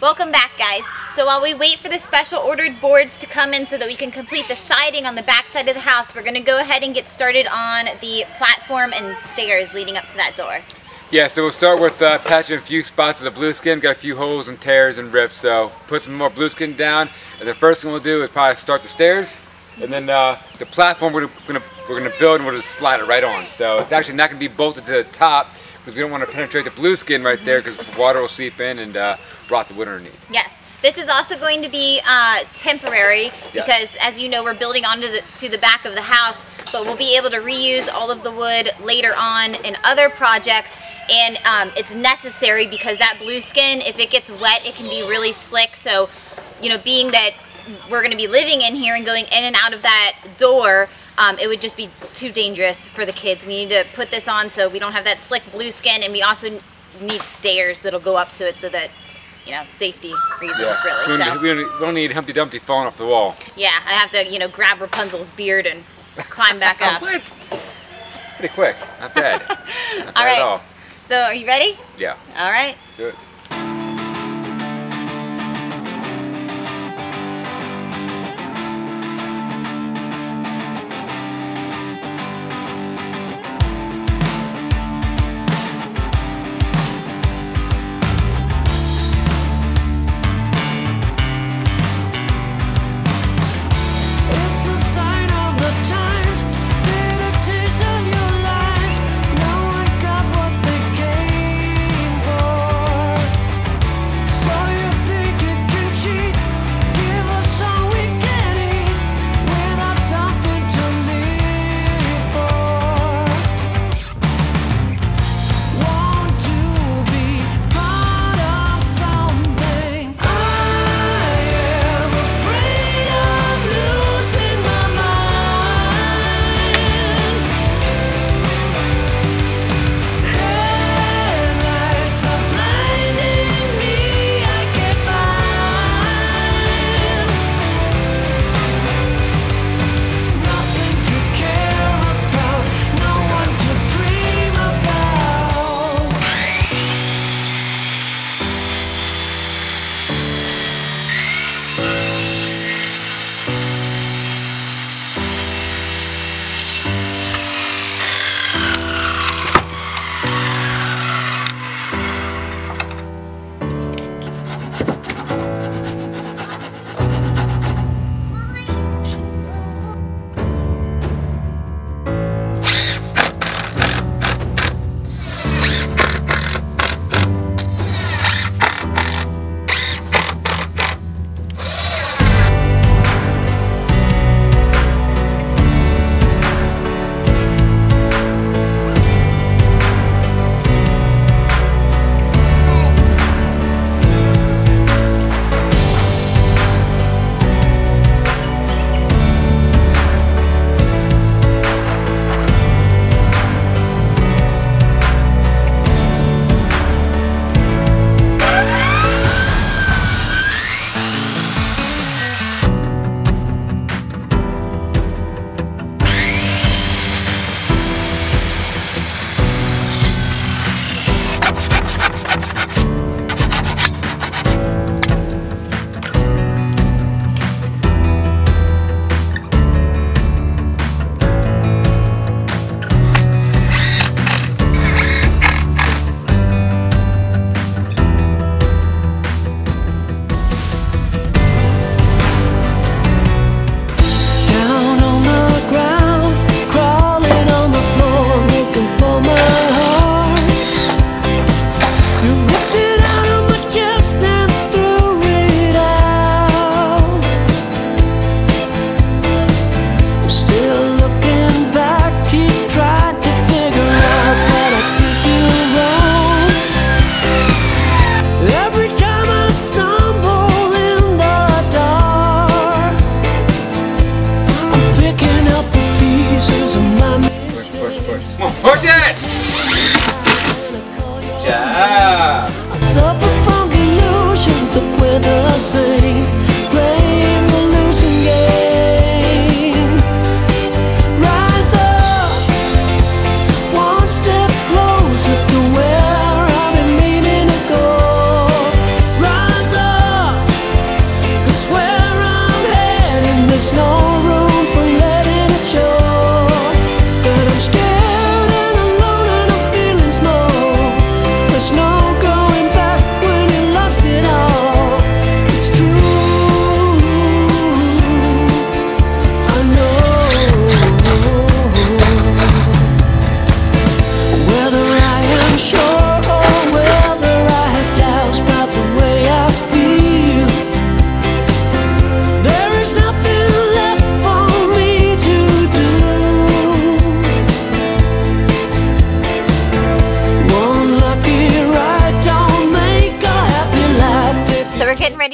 Welcome back, guys. So while we wait for the special ordered boards to come in so that we can complete the siding on the back side of the house, we're going to go ahead and get started on the platform and stairs leading up to that door. Yeah, so we'll start with patching a few spots of the blueskin. Got a few holes and tears and rips, so put some more blueskin down. And the first thing we'll do is probably start the stairs, and then the platform we're gonna build, and we'll just slide it right on. So it's actually not gonna be bolted to the top because we don't want to penetrate the blueskin right there because water will seep in and rot the wood underneath. Yes. This is also going to be temporary because, as you know, we're building onto the back of the house, but we'll be able to reuse all of the wood later on in other projects, and it's necessary because that blueskin, if it gets wet, it can be really slick. So, you know, being that we're going to be living in here and going in and out of that door, it would just be too dangerous for the kids. We need to put this on so we don't have that slick blueskin, and we also need stairs that'll go up to it so that, you know, safety reasons, really. We don't need Humpty Dumpty falling off the wall. Yeah, I have to, you know, grab Rapunzel's beard and climb back up. What? Pretty quick. Not bad. Not bad at all. So, are you ready? Yeah. All right. Let's do it.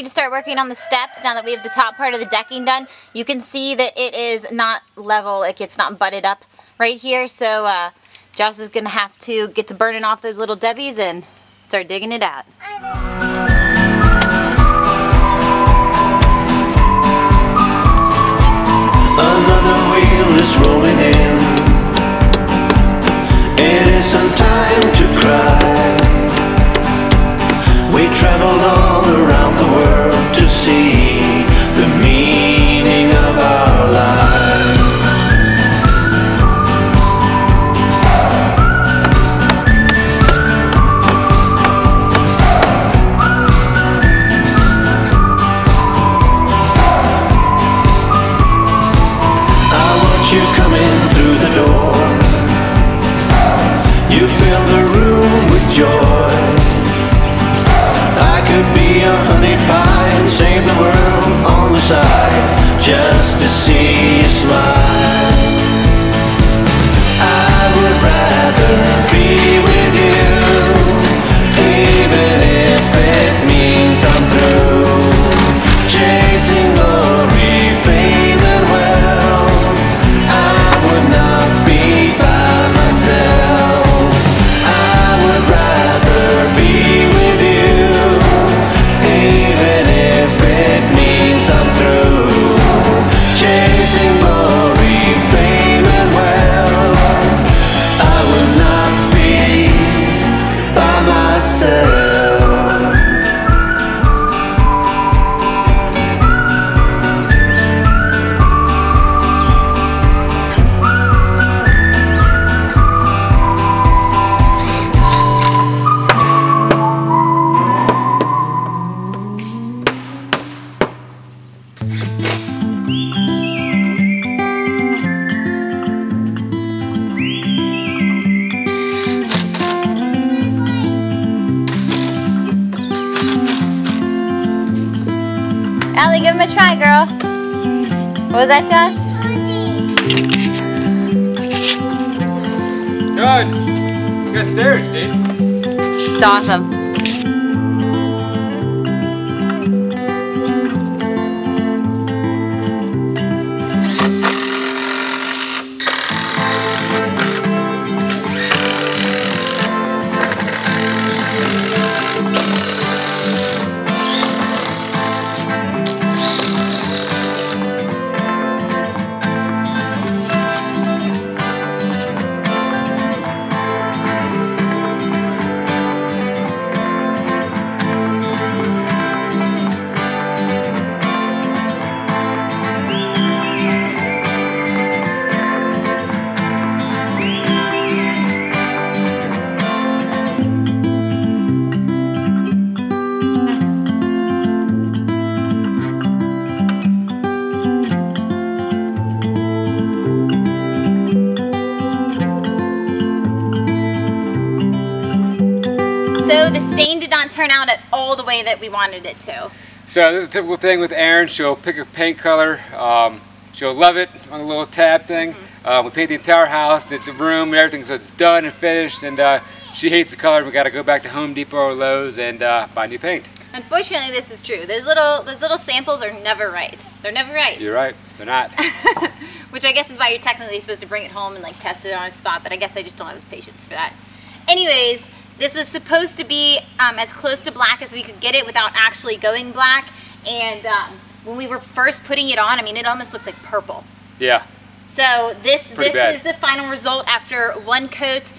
ready to start working on the steps now that we have the top part of the decking done. You can see that it is not level, like it's not butted up right here. So Josh is gonna have to get to burning off those little debbies and start digging it out. Another wheel is rolling in. It isn't time to cry. We traveled all around the world to see the meaning of our lives. I watch you coming through the door. You fill the room with joy. I could be a honey pie and save the world on the side just to see you smile. I would rather be with you, even if it means I'm through chasing glory, fame and wealth. I would not be by myself. I would rather be with you, even if it means I'm through chasing glory, fame and wealth. I would not be by myself. Allie, give him a try, girl. What was that, Josh? Good. You got stairs, dude. It's awesome. So the stain did not turn out at all the way that we wanted it to. So this is a typical thing with Erin. She'll pick a paint color. She'll love it on the little tab thing. We paint the entire house, the room, and everything, so it's done and finished. And she hates the color. We got to go back to Home Depot or Lowe's and buy new paint. Unfortunately, this is true. Those little samples are never right. They're never right. You're right. They're not. Which I guess is why you're technically supposed to bring it home and like test it on a spot. But I guess I just don't have the patience for that. Anyways, this was supposed to be as close to black as we could get it without actually going black. And when we were first putting it on, I mean, it almost looked like purple. Yeah. So this bad. is the final result after one coat.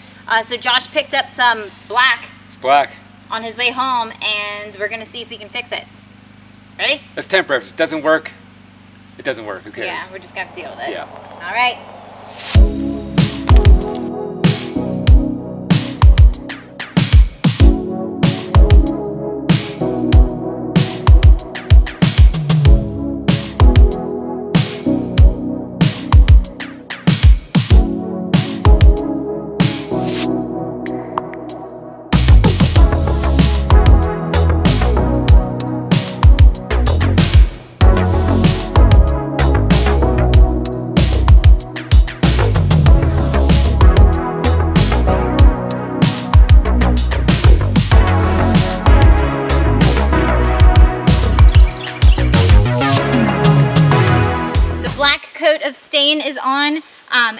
So Josh picked up some black. It's black. On his way home, and we're gonna see if we can fix it. Ready? It's temporary. If it doesn't work, it doesn't work. Who cares? Yeah, we're just gonna have to deal with it. Yeah. All right. of stain is on,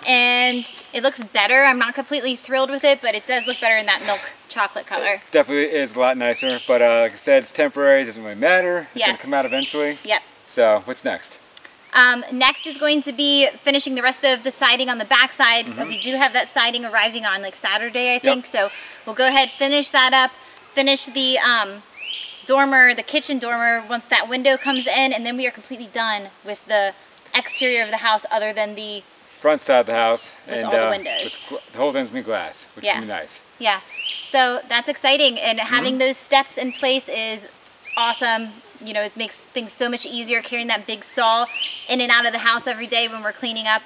and it looks better. I'm not completely thrilled with it, but it does look better in that milk chocolate color. Definitely is a lot nicer, but like I said, it's temporary. It doesn't really matter. It's gonna Yes. come out eventually. Yep. So what's next? Next is going to be finishing the rest of the siding on the back side. We do have that siding arriving on like Saturday, I think. So we'll go ahead, finish that up, finish the dormer, the kitchen dormer, once that window comes in, and then we are completely done with the exterior of the house other than the, Front side of the house. With and all the windows. the whole thing's gonna be glass, which Yeah. should be nice. yeah. So that's exciting, and having those steps in place is awesome. You know, it makes things so much easier carrying that big saw in and out of the house every day when we're cleaning up.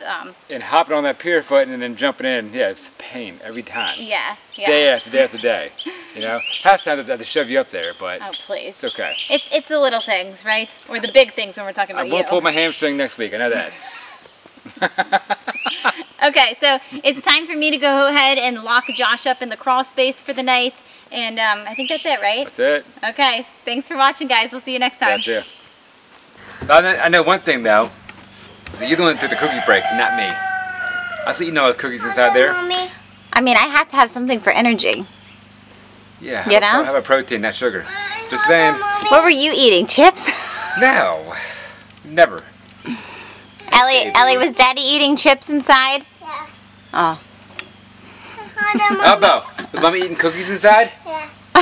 And hopping on that pier foot and then jumping in, yeah, it's a pain every time. Yeah, yeah. Day after day after day. You know, half the time I have to shove you up there, but Oh, please. it's okay. It's the little things, right? Or the big things when we're talking I about won't you. pull my hamstring next week, I know that. Okay, so it's time for me to go ahead and lock Josh up in the crawl space for the night. And I think that's it, right? That's it. Okay, thanks for watching, guys. We'll see you next time. That's it. I know one thing though, that you're the one that did the cookie break, not me. I see you know those cookies inside there. I mean, I have to have something for energy. Yeah, You know? have a protein, not sugar. Just saying. What were you eating? Chips? No, never. Ellie, was Daddy eating chips inside? Yes. Oh. Elbow, was Mommy eating cookies inside? Yes.